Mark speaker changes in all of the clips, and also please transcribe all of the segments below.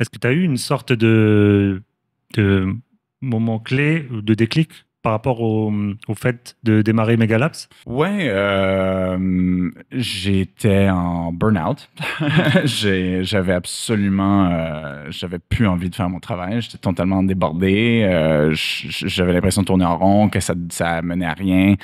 Speaker 1: Est-ce que tu as eu une sorte de moment clé ou de déclic par rapport au fait de démarrer Megalabs?
Speaker 2: Ouais, j'étais en burn-out. J'avais plus envie de faire mon travail. J'étais totalement débordé. J'avais l'impression de tourner en rond, que ça menait à rien.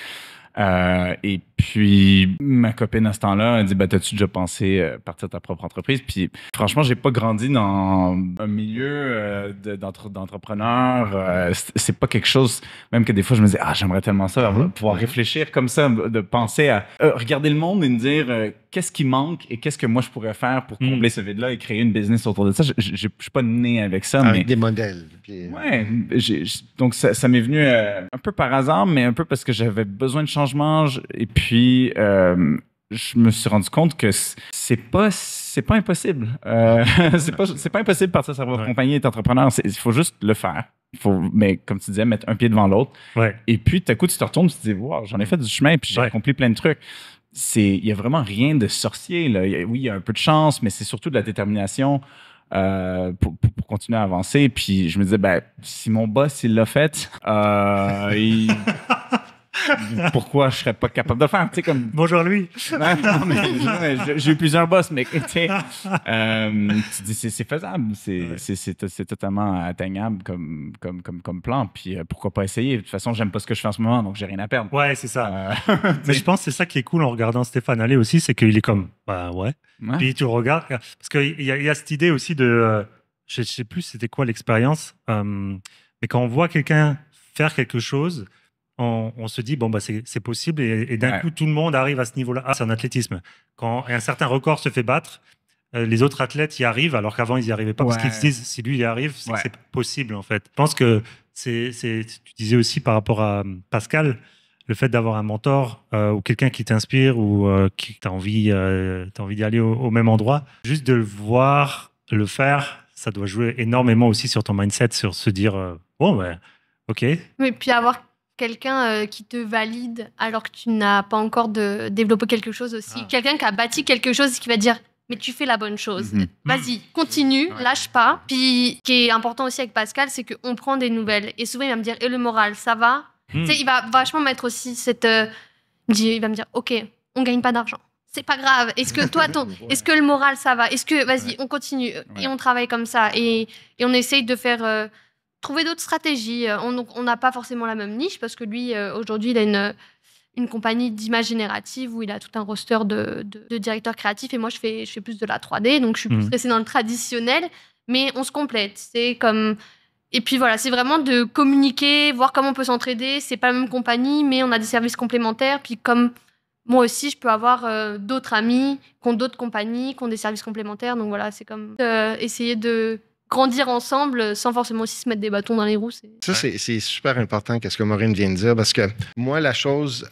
Speaker 2: Et puis, ma copine à ce temps-là a dit, ben, t'as-tu déjà pensé partir de ta propre entreprise? Puis, franchement, j'ai pas grandi dans un milieu d'entrepreneurs. C'est pas quelque chose, même que des fois, je me disais, j'aimerais tellement ça, pouvoir réfléchir comme ça, de penser à regarder le monde et me dire, qu'est-ce qui manque et qu'est-ce que moi, je pourrais faire pour combler ce vide-là et créer une business autour de ça. Je suis pas né avec ça.
Speaker 3: Avec des modèles.
Speaker 2: Puis, ouais. Donc, ça m'est venu un peu par hasard, mais un peu parce que j'avais besoin de changement. Et puis, je me suis rendu compte que c'est pas impossible. C'est pas impossible de partir de sa propre compagnie et d'être entrepreneur. Il faut juste le faire. Mais comme tu disais, mettre un pied devant l'autre. Ouais. Et puis, tout à coup, tu te retournes et tu te dis, wow, j'en ai fait du chemin puis j'ai accompli plein de trucs. Il y a vraiment rien de sorcier, là. Oui, il y a un peu de chance, mais c'est surtout de la détermination pour continuer à avancer. Puis je me disais, ben, si mon boss, il l'a fait, pourquoi je serais pas capable de le faire? Tu sais, comme...
Speaker 1: Bonjour lui!
Speaker 2: Non, mais j'ai eu plusieurs boss, mais tu sais, tu dis, c'est faisable, c'est totalement atteignable comme plan. Puis pourquoi pas essayer? De toute façon, j'aime pas ce que je fais en ce moment, donc j'ai rien à perdre.
Speaker 1: Ouais, c'est ça. Mais je pense que c'est ça qui est cool en regardant Stéphane aller aussi, c'est qu'il est comme, bah ouais. Puis tu regardes, parce qu'il y a cette idée aussi de, je sais plus c'était quoi l'expérience, mais quand on voit quelqu'un faire quelque chose, on se dit, bon, bah, c'est possible, et d'un coup, tout le monde arrive à ce niveau-là. C'est un athlétisme. Quand un certain record se fait battre, les autres athlètes y arrivent, alors qu'avant, ils n'y arrivaient pas, parce qu'ils se disent, si lui, il y arrive, c'est que c'est possible, en fait. Je pense que tu disais aussi par rapport à Pascal, le fait d'avoir un mentor ou quelqu'un qui t'inspire ou qui t'as envie d'y aller au même endroit, juste de le voir, le faire, ça doit jouer énormément aussi sur ton mindset, sur se dire, bon, ben, ok.
Speaker 4: Mais puis avoir quelqu'un qui te valide alors que tu n'as pas encore développé quelque chose aussi. Quelqu'un qui a bâti quelque chose et qui va dire mais tu fais la bonne chose. Vas-y, continue, lâche pas. Puis, ce qui est important aussi avec Pascal, c'est qu'on prend des nouvelles. Et souvent, il va me dire, et le moral, ça va? Tu sais, il va vachement mettre aussi cette... il va me dire, OK, on gagne pas d'argent. C'est pas grave. Est-ce que toi, est-ce que le moral, ça va? Est-ce que, vas-y, on continue. Et on travaille comme ça. Et on essaye de faire... trouver d'autres stratégies. On n'a pas forcément la même niche parce que lui, aujourd'hui, il a une compagnie d'image générative où il a tout un roster de directeurs créatifs et moi, je fais plus de la 3D, donc je suis plus restée dans le traditionnel, mais on se complète. C'est comme... Et puis voilà, c'est vraiment de communiquer, voir comment on peut s'entraider. C'est pas la même compagnie, mais on a des services complémentaires. Puis comme moi aussi, je peux avoir d'autres amis qui ont d'autres compagnies, qui ont des services complémentaires. Donc voilà, c'est comme essayer de grandir ensemble sans forcément aussi se mettre des bâtons dans les roues.
Speaker 3: Ça, c'est super important, qu'est-ce que Maureen vient de dire, parce que moi, la chose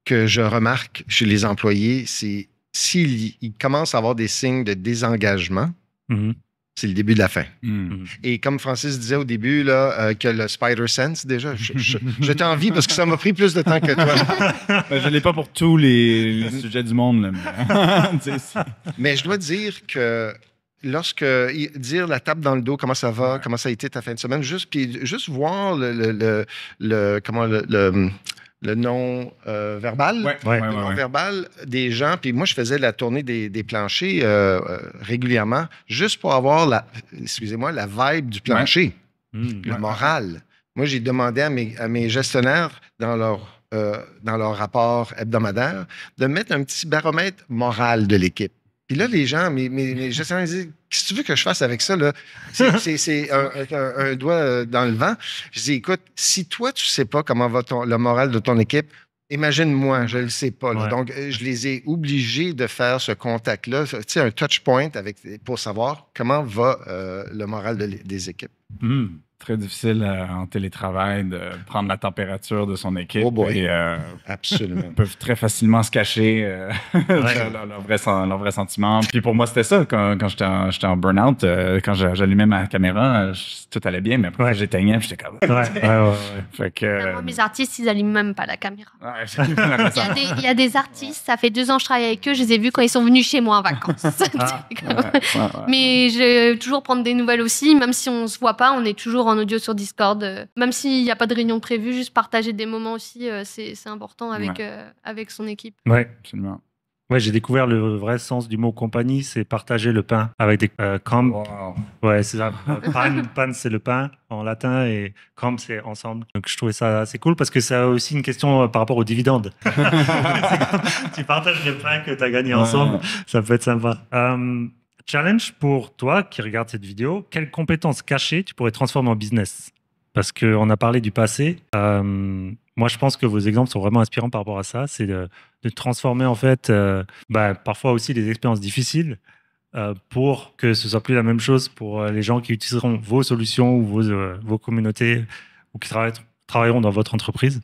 Speaker 3: que je remarque chez les employés, c'est s'ils commencent à avoir des signes de désengagement, c'est le début de la fin. Et comme Francis disait au début, là, que le Spider Sense, déjà, je t'envie parce que ça m'a pris plus de temps que toi.
Speaker 2: Je ne l'ai pas pour tous les sujets du monde. Là,
Speaker 3: mais je dois dire que lorsque dire la tape dans le dos, comment ça va, comment ça a été ta fin de semaine, juste voir le non verbal, verbal des gens. Puis moi, je faisais la tournée des planchers régulièrement, juste pour avoir la vibe du plancher, le moral. Moi, j'ai demandé à mes gestionnaires dans leur rapport hebdomadaire de mettre un petit baromètre moral de l'équipe. Puis là, les gens, mes gestionnaires disent « Qu'est-ce que tu veux que je fasse avec ça? » là? C'est un doigt dans le vent. Je dis « Écoute, si toi, tu ne sais pas comment va le moral de ton équipe, imagine-moi, je ne le sais pas. » Donc, je les ai obligés de faire ce contact-là, tu sais, un touch point pour savoir comment va le moral des équipes.
Speaker 2: Très difficile en télétravail de prendre la température de son équipe.
Speaker 3: Oh boy.
Speaker 2: Et,
Speaker 3: Absolument.
Speaker 2: Ils peuvent très facilement se cacher leur vrai sentiment. Puis pour moi, c'était ça. Quand j'étais en burn-out, quand j'allumais ma caméra, tout allait bien, mais après, j'éteignais, j'étais comme...
Speaker 4: Fait que, moi, mes artistes, ils n'allument même pas la caméra. Il y a des artistes, ça fait 2 ans que je travaille avec eux, je les ai vus quand ils sont venus chez moi en vacances. Mais je vais toujours prendre des nouvelles aussi, même si on ne se voit pas, on est toujours en audio sur Discord. Même s'il n'y a pas de réunion prévue, juste partager des moments aussi, c'est important avec son équipe.
Speaker 1: Oui,
Speaker 2: absolument.
Speaker 1: Ouais, j'ai découvert le vrai sens du mot compagnie, c'est partager le pain avec des com.
Speaker 2: Wow.
Speaker 1: Ouais, c'est ça. Pan, c'est le pain en latin et com, c'est ensemble. Donc, je trouvais ça assez cool parce que ça a aussi une question par rapport aux dividendes. Tu partages le pain que tu as gagné ensemble, ça peut être sympa. Challenge pour toi qui regarde cette vidéo, quelles compétences cachées tu pourrais transformer en business? Parce qu'on a parlé du passé. Moi, je pense que vos exemples sont vraiment inspirants par rapport à ça. C'est de transformer, en fait, parfois aussi des expériences difficiles pour que ce soit plus la même chose pour les gens qui utiliseront vos solutions ou vos communautés ou qui travailleront dans votre entreprise.